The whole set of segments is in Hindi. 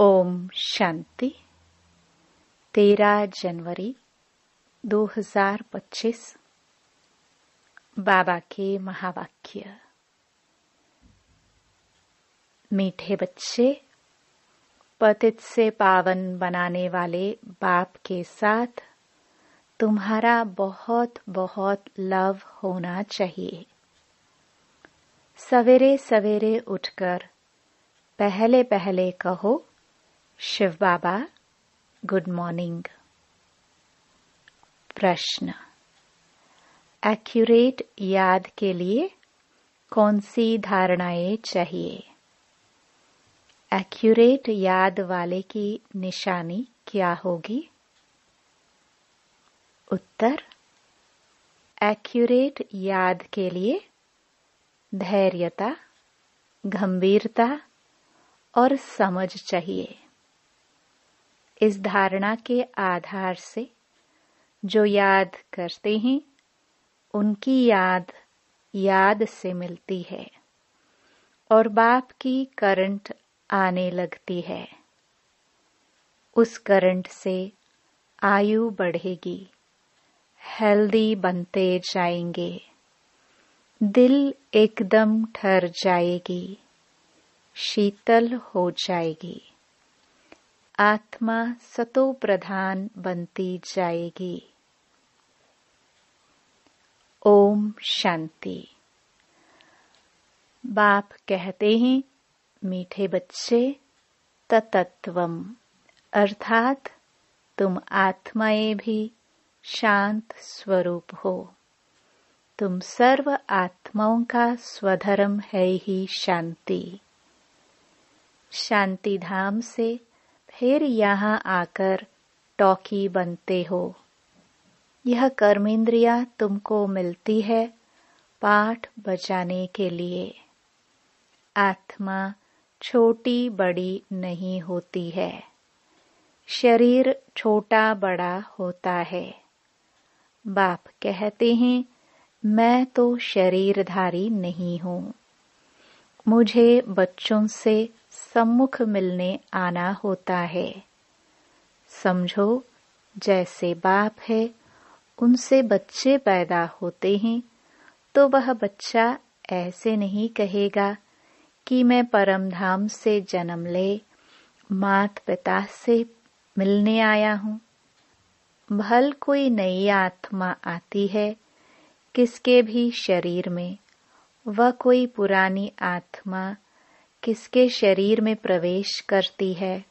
ओम शांति। 13 जनवरी 2025। बाबा के महावाक्य। मीठे बच्चे, पतित से पावन बनाने वाले बाप के साथ तुम्हारा बहुत बहुत लव होना चाहिए। सवेरे सवेरे उठकर पहले पहले कहो, शिव बाबा गुड मॉर्निंग। प्रश्न। एक्यूरेट याद के लिए कौन सी धारणाएं चाहिए? एक्यूरेट याद वाले की निशानी क्या होगी? उत्तर। एक्यूरेट याद के लिए धैर्यता, गंभीरता और समझ चाहिए। इस धारणा के आधार से जो याद करते हैं उनकी याद से मिलती है और बाप की करंट आने लगती है। उस करंट से आयु बढ़ेगी, हेल्दी बनते जाएंगे, दिल एकदम ठहर जाएगी, शीतल हो जाएगी, आत्मा सतो प्रधान बनती जाएगी। ओम शांति। बाप कहते हैं, मीठे बच्चे, ततत्वम अर्थात तुम आत्माएं भी शांत स्वरूप हो। तुम सर्व आत्माओं का स्वधर्म है ही शांति। शांति धाम से फिर यहाँ आकर टॉकी बनते हो। यह कर्मेंद्रिया तुमको मिलती है पाठ बजाने के लिए। आत्मा छोटी बड़ी नहीं होती है, शरीर छोटा बड़ा होता है। बाप कहते हैं, मैं तो शरीरधारी नहीं हूँ। मुझे बच्चों से सम्मुख मिलने आना होता है। समझो, जैसे बाप है उनसे बच्चे पैदा होते हैं तो वह बच्चा ऐसे नहीं कहेगा कि मैं परम धाम से जन्म ले मात पिता से मिलने आया हूँ। भल कोई नई आत्मा आती है किसके भी शरीर में, वह कोई पुरानी आत्मा किसके शरीर में प्रवेश करती है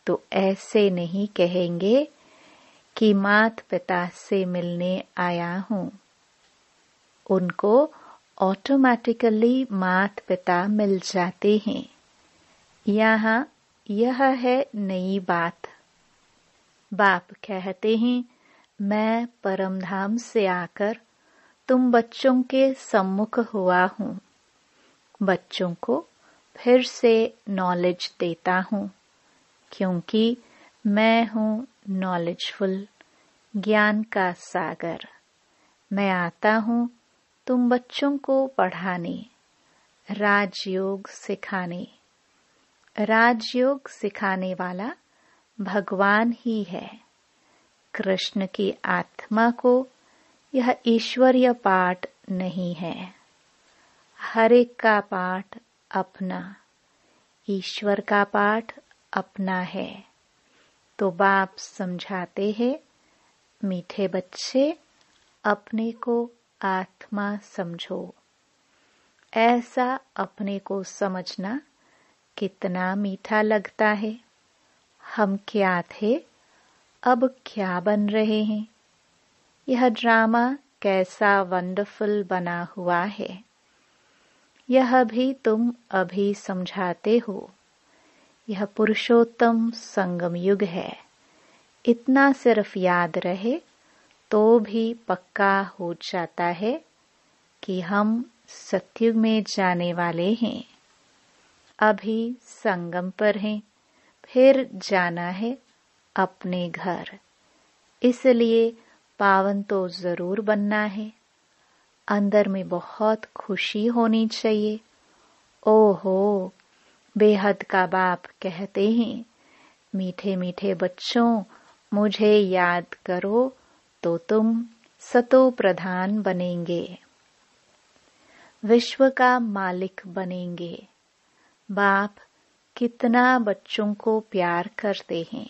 तो ऐसे नहीं कहेंगे कि मात पिता से मिलने आया हूँ। उनको ऑटोमेटिकली मात पिता मिल जाते हैं। यहाँ यह है नई बात। बाप कहते हैं, मैं परमधाम से आकर तुम बच्चों के सम्मुख हुआ हूँ। बच्चों को फिर से नॉलेज देता हूँ, क्योंकि मैं हूँ नॉलेजफुल, ज्ञान का सागर। मैं आता हूँ तुम बच्चों को पढ़ाने, राजयोग सिखाने। राजयोग सिखाने वाला भगवान ही है। कृष्ण की आत्मा को यह ईश्वरीय पाठ नहीं है। हर एक का पाठ अपना, ईश्वर का पाठ अपना है। तो बाप समझाते हैं, मीठे बच्चे, अपने को आत्मा समझो। ऐसा अपने को समझना कितना मीठा लगता है। हम क्या थे, अब क्या बन रहे हैं। यह ड्रामा कैसा वंडरफुल बना हुआ है। यह भी तुम अभी समझाते हो। यह पुरुषोत्तम संगम युग है। इतना सिर्फ याद रहे तो भी पक्का हो जाता है कि हम सतयुग में जाने वाले हैं। अभी संगम पर हैं, फिर जाना है अपने घर। इसलिए पावन तो जरूर बनना है। अंदर में बहुत खुशी होनी चाहिए। ओहो, बेहद का बाप कहते हैं, मीठे मीठे बच्चों, मुझे याद करो तो तुम सतो प्रधान बनेंगे, विश्व का मालिक बनेंगे। बाप कितना बच्चों को प्यार करते हैं।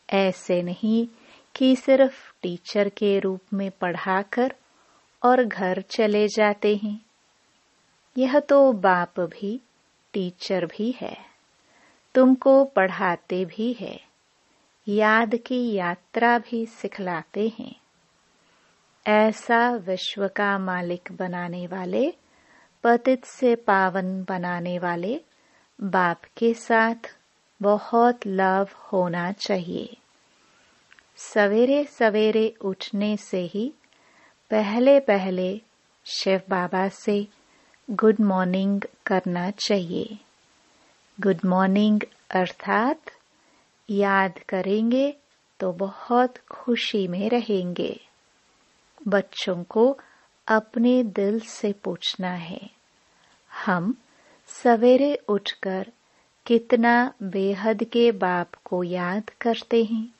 ऐसे नहीं कि सिर्फ टीचर के रूप में पढ़ाकर और घर चले जाते हैं। यह तो बाप भी टीचर भी है, तुमको पढ़ाते भी है, याद की यात्रा भी सिखलाते हैं। ऐसा विश्व का मालिक बनाने वाले, पतित से पावन बनाने वाले बाप के साथ बहुत लव होना चाहिए। सवेरे सवेरे उठने से ही पहले पहले शिव बाबा से गुड मॉर्निंग करना चाहिए। गुड मॉर्निंग अर्थात याद करेंगे तो बहुत खुशी में रहेंगे। बच्चों को अपने दिल से पूछना है, हम सवेरे उठकर कितना बेहद के बाप को याद करते हैं।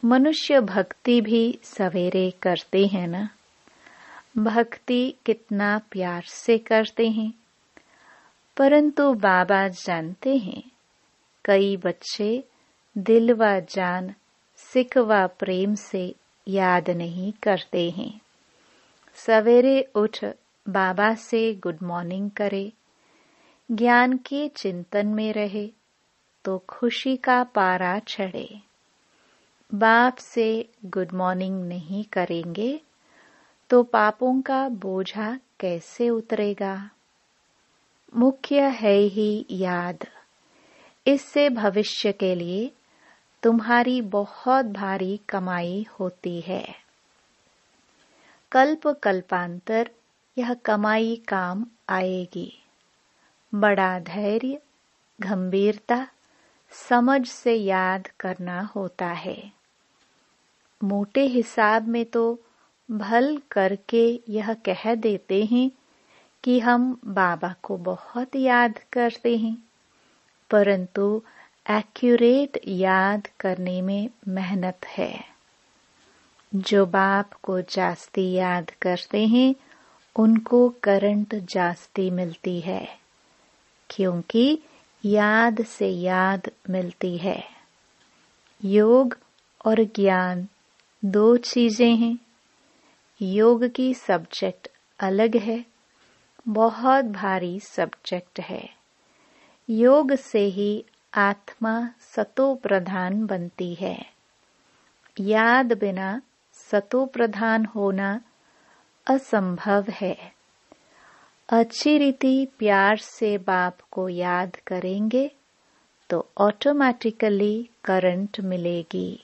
मनुष्य भक्ति भी सवेरे करते हैं ना। भक्ति कितना प्यार से करते हैं, परंतु बाबा जानते हैं कई बच्चे दिल व जान, सिक व प्रेम से याद नहीं करते हैं। सवेरे उठ बाबा से गुड मॉर्निंग करे, ज्ञान के चिंतन में रहे तो खुशी का पारा चढ़े। बाप से गुड मॉर्निंग नहीं करेंगे तो पापों का बोझा कैसे उतरेगा। मुख्य है ही याद। इससे भविष्य के लिए तुम्हारी बहुत भारी कमाई होती है। कल्प कल्पांतर यह कमाई काम आएगी। बड़ा धैर्य, गंभीरता, समझ से याद करना होता है। मोटे हिसाब में तो भल करके यह कह देते हैं कि हम बाबा को बहुत याद करते हैं, परंतु एक्यूरेट याद करने में मेहनत है। जो बाप को जास्ती याद करते हैं उनको करंट जास्ती मिलती है, क्योंकि याद से याद मिलती है। योग और ज्ञान दो चीजें हैं। योग की सब्जेक्ट अलग है, बहुत भारी सब्जेक्ट है। योग से ही आत्मा सतो प्रधान बनती है। याद बिना सतो प्रधान होना असंभव है। अच्छी रीति प्यार से बाप को याद करेंगे तो ऑटोमेटिकली करंट मिलेगी,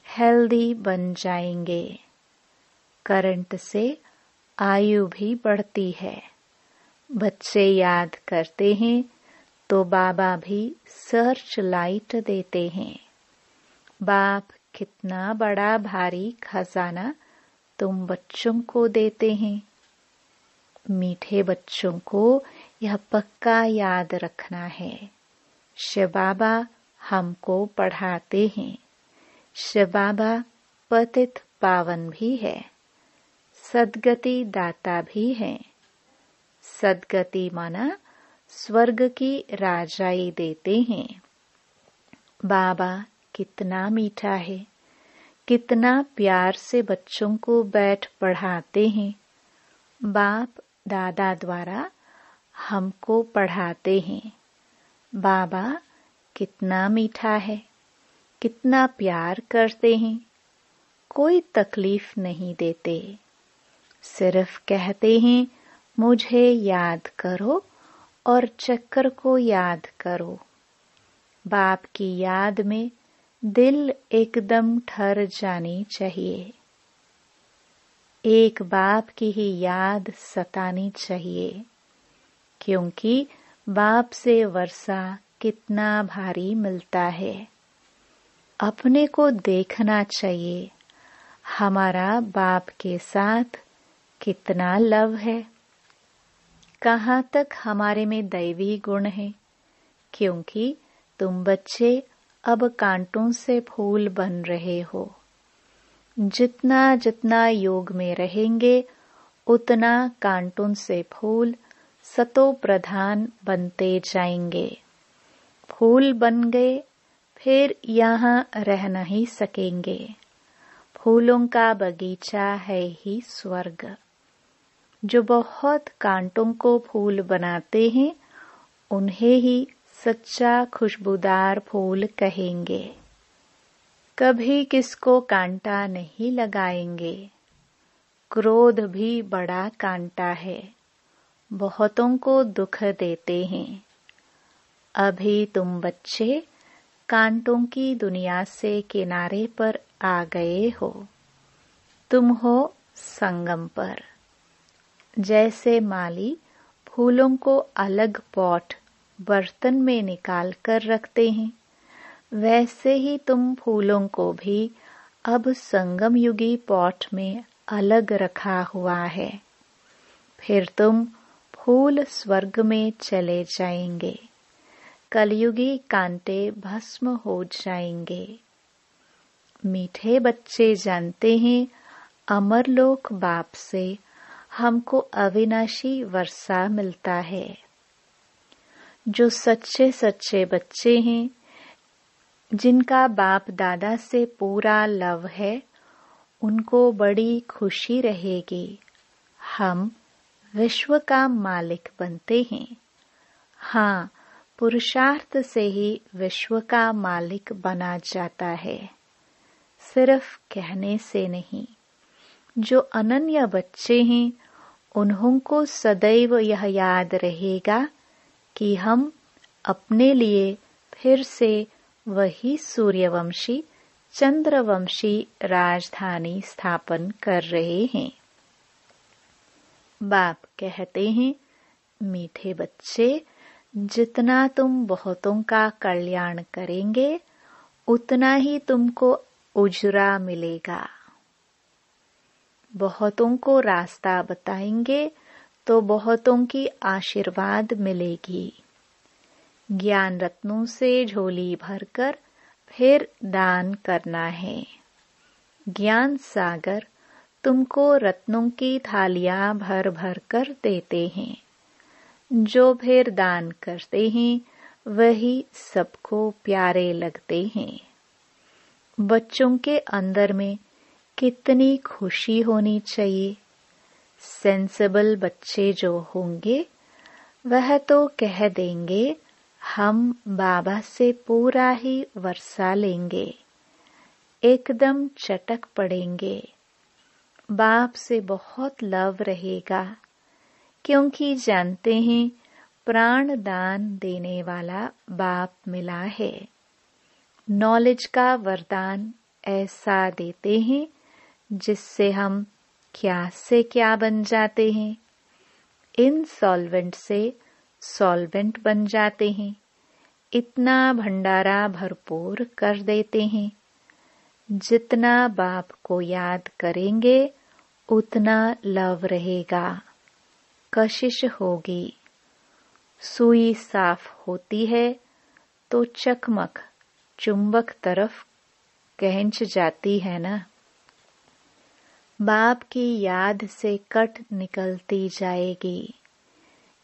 हेल्दी बन जाएंगे। करंट से आयु भी बढ़ती है। बच्चे याद करते हैं तो बाबा भी सर्च लाइट देते हैं। बाप कितना बड़ा भारी खजाना तुम बच्चों को देते हैं। मीठे बच्चों को यह पक्का याद रखना है, शिव बाबा हमको पढ़ाते हैं। शिव बाबा पतित पावन भी है, सद्गति दाता भी है। सद्गति माना स्वर्ग की राजाई देते हैं। बाबा कितना मीठा है, कितना प्यार से बच्चों को बैठ पढ़ाते हैं। बाप दादा द्वारा हमको पढ़ाते हैं। बाबा कितना मीठा है, कितना प्यार करते हैं। कोई तकलीफ नहीं देते, सिर्फ कहते हैं मुझे याद करो और चक्कर को याद करो। बाप की याद में दिल एकदम ठहर जानी चाहिए। एक बाप की ही याद सतानी चाहिए, क्योंकि बाप से वर्षा कितना भारी मिलता है। अपने को देखना चाहिए हमारा बाप के साथ कितना लव है, कहाँ तक हमारे में दैवी गुण है, क्योंकि तुम बच्चे अब कांटों से फूल बन रहे हो। जितना जितना योग में रहेंगे उतना कांटों से फूल सतो प्रधान बनते जाएंगे। फूल बन गए फिर यहाँ रह नहीं सकेंगे। फूलों का बगीचा है ही स्वर्ग। जो बहुत कांटों को फूल बनाते हैं उन्हें ही सच्चा खुशबूदार फूल कहेंगे। कभी किसको कांटा नहीं लगाएंगे। क्रोध भी बड़ा कांटा है, बहुतों को दुख देते हैं। अभी तुम बच्चे कांटों की दुनिया से किनारे पर आ गए हो। तुम हो संगम पर। जैसे माली फूलों को अलग पॉट बर्तन में निकाल कर रखते हैं, वैसे ही तुम फूलों को भी अब संगम युगी पॉट में अलग रखा हुआ है। फिर तुम फूल स्वर्ग में चले जाएंगे। कलयुगी कांटे भस्म हो जाएंगे। मीठे बच्चे जानते हैं अमरलोक बाप से हमको अविनाशी वर्षा मिलता है। जो सच्चे सच्चे बच्चे हैं, जिनका बाप दादा से पूरा लव है, उनको बड़ी खुशी रहेगी। हम विश्व का मालिक बनते हैं। हाँ, पुरुषार्थ से ही विश्व का मालिक बना जाता है, सिर्फ कहने से नहीं। जो अनन्य बच्चे हैं उन्हों को सदैव यह याद रहेगा कि हम अपने लिए फिर से वही सूर्यवंशी चंद्रवंशी राजधानी स्थापन कर रहे हैं। बाप कहते हैं, मीठे बच्चे, जितना तुम बहुतों का कल्याण करेंगे उतना ही तुमको उजरा मिलेगा। बहुतों को रास्ता बताएंगे तो बहुतों की आशीर्वाद मिलेगी। ज्ञान रत्नों से झोली भरकर फिर दान करना है। ज्ञान सागर तुमको रत्नों की थालियां भर भर कर देते हैं। जो फिर दान करते हैं वही सबको प्यारे लगते हैं। बच्चों के अंदर में कितनी खुशी होनी चाहिए। सेंसिबल बच्चे जो होंगे वह तो कह देंगे हम बाबा से पूरा ही वर्षा लेंगे, एकदम चटक पड़ेंगे। बाप से बहुत लव रहेगा, क्योंकि जानते हैं प्राण दान देने वाला बाप मिला है। नॉलेज का वरदान ऐसा देते हैं जिससे हम क्या से क्या बन जाते हैं। इनसॉल्वेंट से सॉल्वेंट बन जाते हैं। इतना भंडारा भरपूर कर देते हैं। जितना बाप को याद करेंगे उतना लव रहेगा, कशिश होगी। सुई साफ होती है तो चकमक चुंबक तरफ खींच जाती है ना। बाप की याद से कट निकलती जाएगी।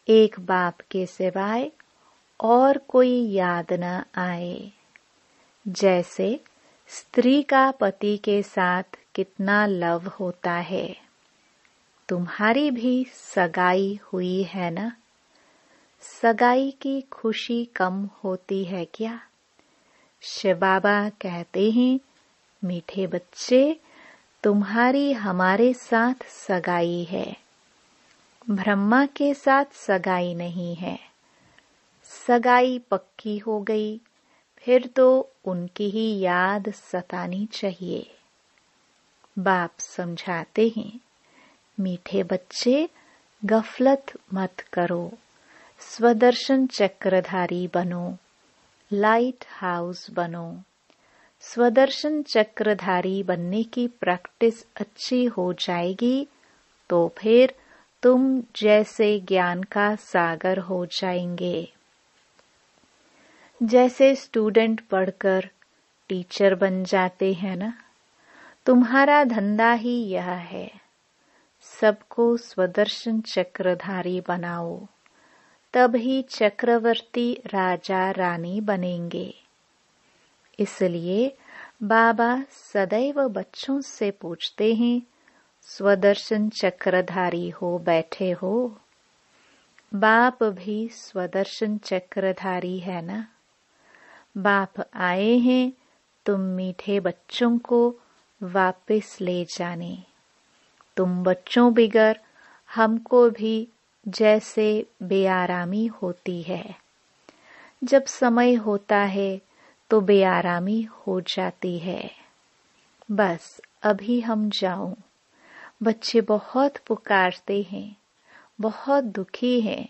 एक बाप के सिवाय और कोई याद न आए। जैसे स्त्री का पति के साथ कितना लव होता है। तुम्हारी भी सगाई हुई है ना। सगाई की खुशी कम होती है क्या? शिव बाबा कहते हैं, मीठे बच्चे, तुम्हारी हमारे साथ सगाई है। ब्रह्मा के साथ सगाई नहीं है। सगाई पक्की हो गई, फिर तो उनकी ही याद सतानी चाहिए। बाप समझाते हैं, मीठे बच्चे, गफलत मत करो। स्वदर्शन चक्रधारी बनो, लाइट हाउस बनो। स्वदर्शन चक्रधारी बनने की प्रैक्टिस अच्छी हो जाएगी तो फिर तुम जैसे ज्ञान का सागर हो जाएंगे। जैसे स्टूडेंट पढ़कर टीचर बन जाते हैं ना, तुम्हारा धंधा ही यह है, सबको स्वदर्शन चक्रधारी बनाओ, तभी चक्रवर्ती राजा रानी बनेंगे। इसलिए बाबा सदैव बच्चों से पूछते हैं, स्वदर्शन चक्रधारी हो बैठे हो? बाप भी स्वदर्शन चक्रधारी है ना। बाप आए हैं तुम मीठे बच्चों को वापस ले जाने। तुम बच्चों बिगर हमको भी जैसे बेआरामी होती है, जब समय होता है तो बेआरामी हो जाती है। बस अभी हम जाऊं। बच्चे बहुत पुकारते हैं, बहुत दुखी हैं,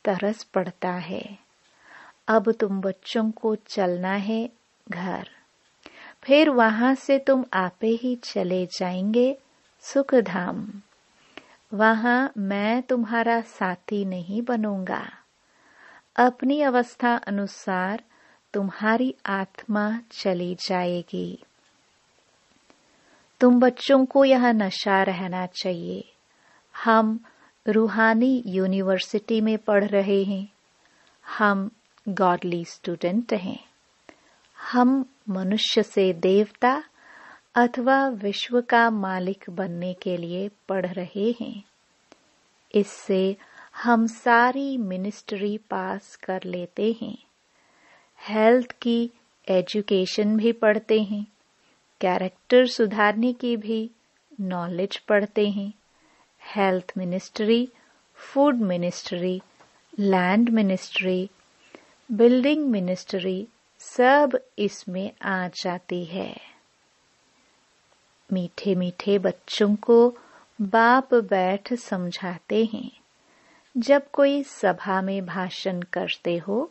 तरस पड़ता है। अब तुम बच्चों को चलना है घर, फिर वहां से तुम आपे ही चले जाएंगे सुखधाम। वहां मैं तुम्हारा साथी नहीं बनूंगा। अपनी अवस्था अनुसार तुम्हारी आत्मा चली जाएगी। तुम बच्चों को यह नशा रहना चाहिए, हम रूहानी यूनिवर्सिटी में पढ़ रहे हैं, हम गॉडली स्टूडेंट हैं। हम मनुष्य से देवता अथवा विश्व का मालिक बनने के लिए पढ़ रहे हैं। इससे हम सारी मिनिस्ट्री पास कर लेते हैं। हेल्थ की एजुकेशन भी पढ़ते हैं, कैरेक्टर सुधारने की भी नॉलेज पढ़ते हैं। Health ministry, food ministry, land ministry, building ministry सब इसमें आ जाती है। मीठे मीठे बच्चों को बाप बैठ समझाते हैं। जब कोई सभा में भाषण करते हो,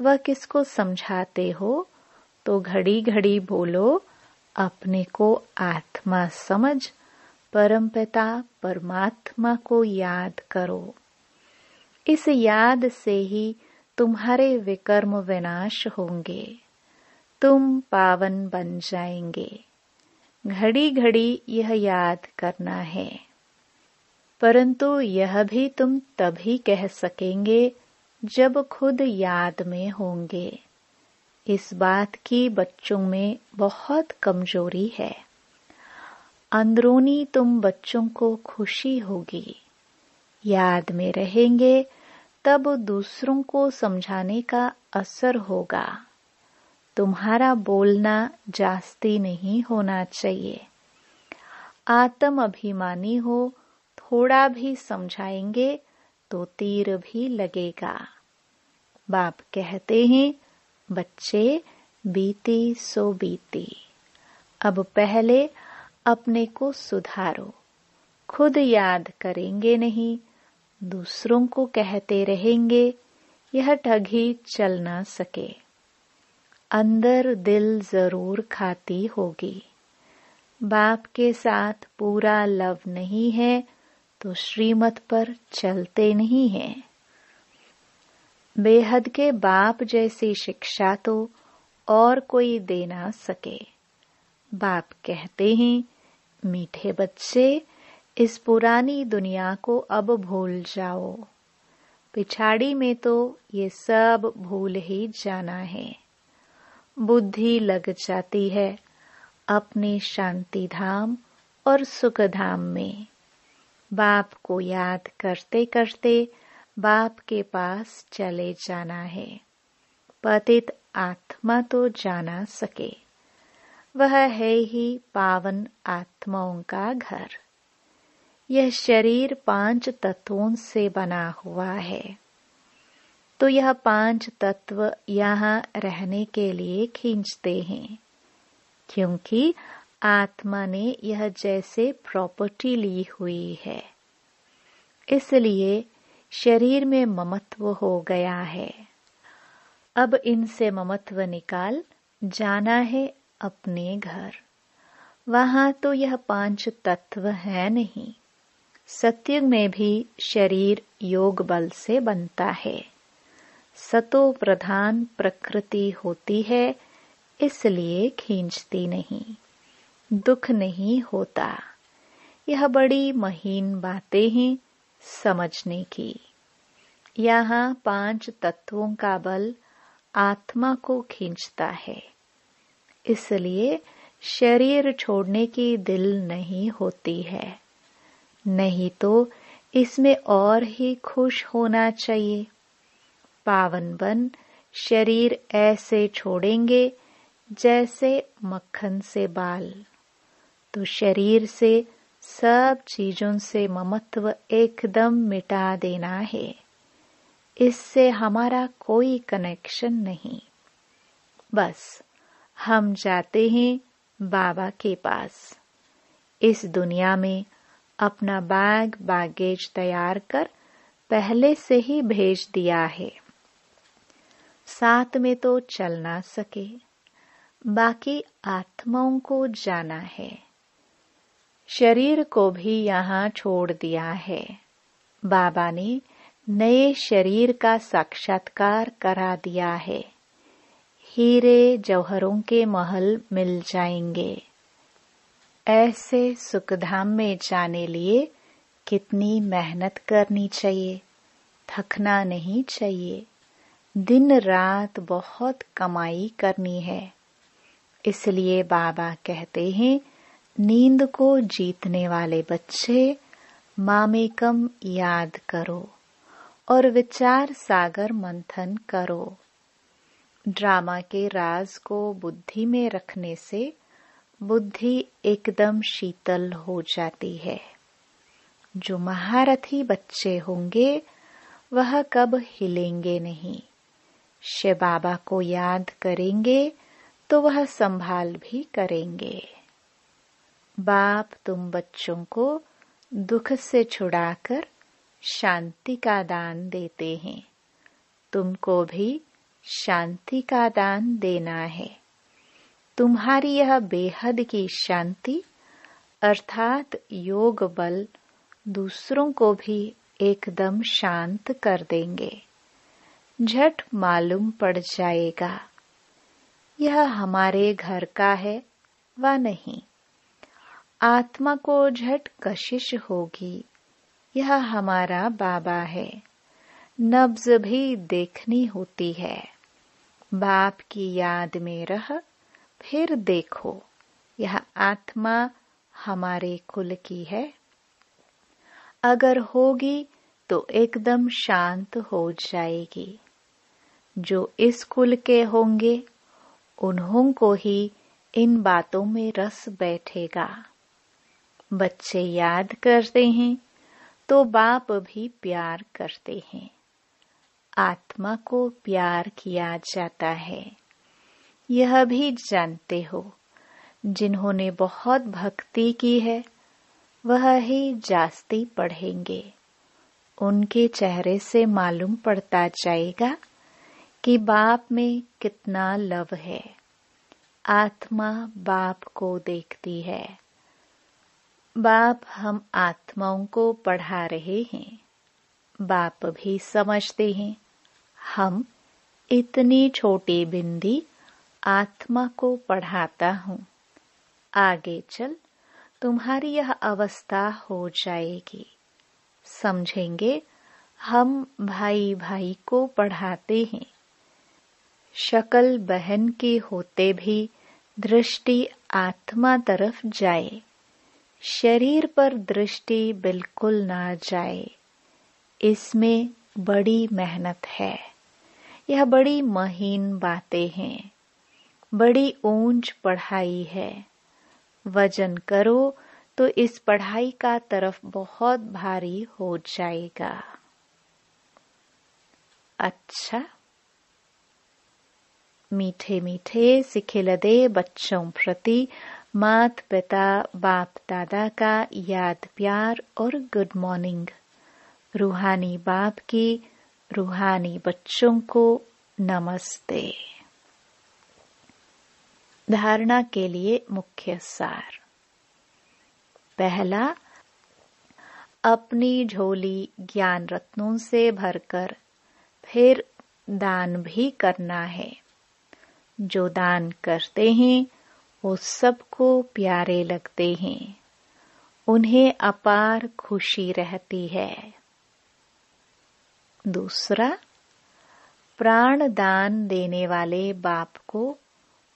वह किसको समझाते हो, तो घड़ी घड़ी बोलो, अपने को आत्मा समझ, परमपिता परमात्मा को याद करो। इस याद से ही तुम्हारे विकर्म विनाश होंगे, तुम पावन बन जाएंगे। घड़ी घड़ी यह याद करना है। परंतु यह भी तुम तभी कह सकेंगे जब खुद याद में होंगे। इस बात की बच्चों में बहुत कमजोरी है। अंदरूनी तुम बच्चों को खुशी होगी, याद में रहेंगे, तब दूसरों को समझाने का असर होगा। तुम्हारा बोलना जास्ती नहीं होना चाहिए। आत्म अभिमानी हो, थोड़ा भी समझाएंगे तो तीर भी लगेगा। बाप कहते हैं, बच्चे बीती सो बीती, अब पहले अपने को सुधारो। खुद याद करेंगे नहीं, दूसरों को कहते रहेंगे, यह ठगी चल ना सके। अंदर दिल जरूर खाती होगी। बाप के साथ पूरा लव नहीं है तो श्रीमत पर चलते नहीं हैं। बेहद के बाप जैसी शिक्षा तो और कोई दे ना सके। बाप कहते हैं, मीठे बच्चे, इस पुरानी दुनिया को अब भूल जाओ। पिछाड़ी में तो ये सब भूल ही जाना है। बुद्धि लग जाती है अपने शांति धाम और सुख धाम में। बाप को याद करते करते बाप के पास चले जाना है। पतित आत्मा तो जाना सके, वह है ही पावन आत्माओं का घर। यह शरीर 5 तत्वों से बना हुआ है, तो यह 5 तत्व यहाँ रहने के लिए खींचते हैं, क्योंकि आत्मा ने यह जैसे प्रॉपर्टी ली हुई है। इसलिए शरीर में ममत्व हो गया है। अब इनसे ममत्व निकाल जाना है अपने घर। वहां तो यह 5 तत्व है नहीं। सत्युग में भी शरीर योग बल से बनता है। सतो प्रधान प्रकृति होती है, इसलिए खींचती नहीं, दुख नहीं होता। यह बड़ी महीन बातें हैं समझने की। यहाँ 5 तत्वों का बल आत्मा को खींचता है, इसलिए शरीर छोड़ने की दिल नहीं होती है। नहीं तो इसमें और ही खुश होना चाहिए। पावन बन शरीर ऐसे छोड़ेंगे जैसे मक्खन से बाल। तो शरीर से सब चीजों से ममत्व एकदम मिटा देना है। इससे हमारा कोई कनेक्शन नहीं। बस हम जाते हैं बाबा के पास। इस दुनिया में अपना बैग बैगेज तैयार कर पहले से ही भेज दिया है। साथ में तो चल ना सके, बाकी आत्माओं को जाना है। शरीर को भी यहाँ छोड़ दिया है। बाबा ने नए शरीर का साक्षात्कार करा दिया है। हीरे जौहरों के महल मिल जाएंगे। ऐसे सुखधाम में जाने लिए कितनी मेहनत करनी चाहिए, थकना नहीं चाहिए। दिन रात बहुत कमाई करनी है। इसलिए बाबा कहते हैं, नींद को जीतने वाले बच्चे मामेकम याद करो और विचार सागर मंथन करो। ड्रामा के राज को बुद्धि में रखने से बुद्धि एकदम शीतल हो जाती है। जो महारथी बच्चे होंगे वह कब हिलेंगे नहीं। शिव बाबा को याद करेंगे तो वह संभाल भी करेंगे। बाप तुम बच्चों को दुख से छुड़ाकर शांति का दान देते हैं। तुमको भी शांति का दान देना है। तुम्हारी यह बेहद की शांति अर्थात योग बल दूसरों को भी एकदम शांत कर देंगे। झट मालूम पड़ जाएगा यह हमारे घर का है व नहीं। आत्मा को झट कशिश होगी यह हमारा बाबा है। नब्ज भी देखनी होती है। बाप की याद में रह फिर देखो यह आत्मा हमारे कुल की है। अगर होगी तो एकदम शांत हो जाएगी। जो इस कुल के होंगे उन्हों को ही इन बातों में रस बैठेगा। बच्चे याद करते हैं तो बाप भी प्यार करते हैं। आत्मा को प्यार किया जाता है। यह भी जानते हो जिन्होंने बहुत भक्ति की है वह ही जास्ती पढ़ेंगे। उनके चेहरे से मालूम पड़ता जाएगा कि बाप में कितना लव है। आत्मा बाप को देखती है। बाप हम आत्माओं को पढ़ा रहे हैं। बाप भी समझते हैं हम इतनी छोटी बिंदी आत्मा को पढ़ाता हूँ। आगे चल तुम्हारी यह अवस्था हो जाएगी। समझेंगे हम भाई भाई को पढ़ाते हैं। शक्ल बहन की होते भी दृष्टि आत्मा तरफ जाए। शरीर पर दृष्टि बिल्कुल ना जाए। इसमें बड़ी मेहनत है। यह बड़ी महीन बातें हैं। बड़ी ऊंच पढ़ाई है। वजन करो तो इस पढ़ाई का तरफ बहुत भारी हो जाएगा। अच्छा, मीठे मीठे सिखिलदे बच्चों प्रति मात पिता बाप दादा का याद प्यार और गुड मॉर्निंग। रूहानी बाप की रूहानी बच्चों को नमस्ते। धारणा के लिए मुख्य सार। पहला, अपनी झोली ज्ञान रत्नों से भरकर फिर दान भी करना है। जो दान करते हैं वो सबको प्यारे लगते हैं, उन्हें अपार खुशी रहती है। दूसरा, प्राण दान देने वाले बाप को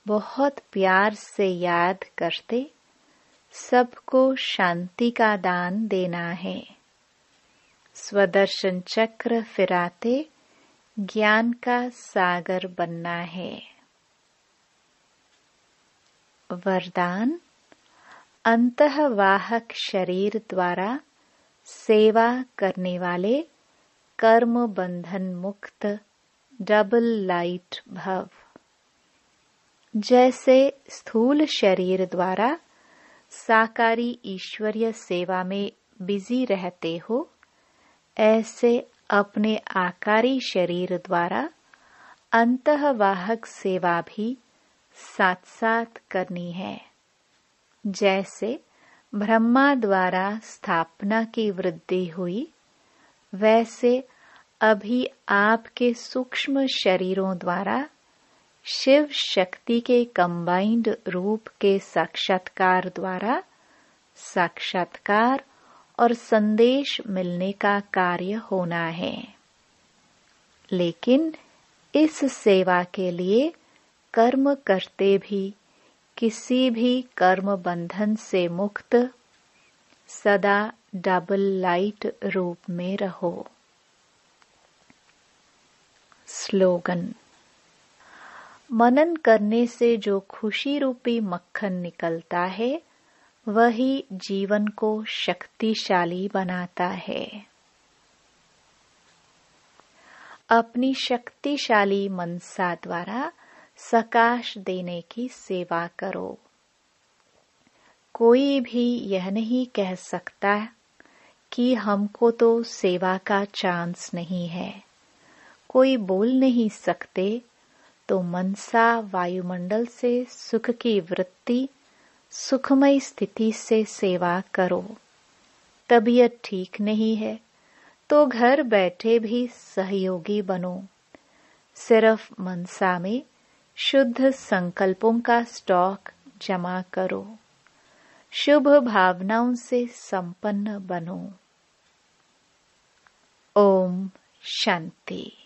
बहुत प्यार से याद करते सबको शांति का दान देना है। स्वदर्शन चक्र फिराते ज्ञान का सागर बनना है। वरदान, अंतःवाहक शरीर द्वारा सेवा करने वाले कर्म बंधन मुक्त डबल लाइट भव। जैसे स्थूल शरीर द्वारा साकारी ईश्वरीय सेवा में बिजी रहते हो, ऐसे अपने आकारी शरीर द्वारा अंतःवाहक सेवा भी साथ साथ करनी है। जैसे ब्रह्मा द्वारा स्थापना की वृद्धि हुई, वैसे अभी आपके सूक्ष्म शरीरों द्वारा शिव शक्ति के कंबाइंड रूप के साक्षात्कार द्वारा साक्षात्कार और संदेश मिलने का कार्य होना है। लेकिन इस सेवा के लिए कर्म करते भी किसी भी कर्म बंधन से मुक्त सदा डबल लाइट रूप में रहो। स्लोगन, मनन करने से जो खुशी रूपी मक्खन निकलता है, वही जीवन को शक्तिशाली बनाता है। अपनी शक्तिशाली मनसा द्वारा सकाश देने की सेवा करो। कोई भी यह नहीं कह सकता कि हमको तो सेवा का चांस नहीं है। कोई बोल नहीं सकते तो मनसा वायुमंडल से सुख की वृत्ति, सुखमय स्थिति से सेवा करो। तबीयत ठीक नहीं है तो घर बैठे भी सहयोगी बनो। सिर्फ मनसा में शुद्ध संकल्पों का स्टॉक जमा करो। शुभ भावनाओं से संपन्न बनो। ओम शांति।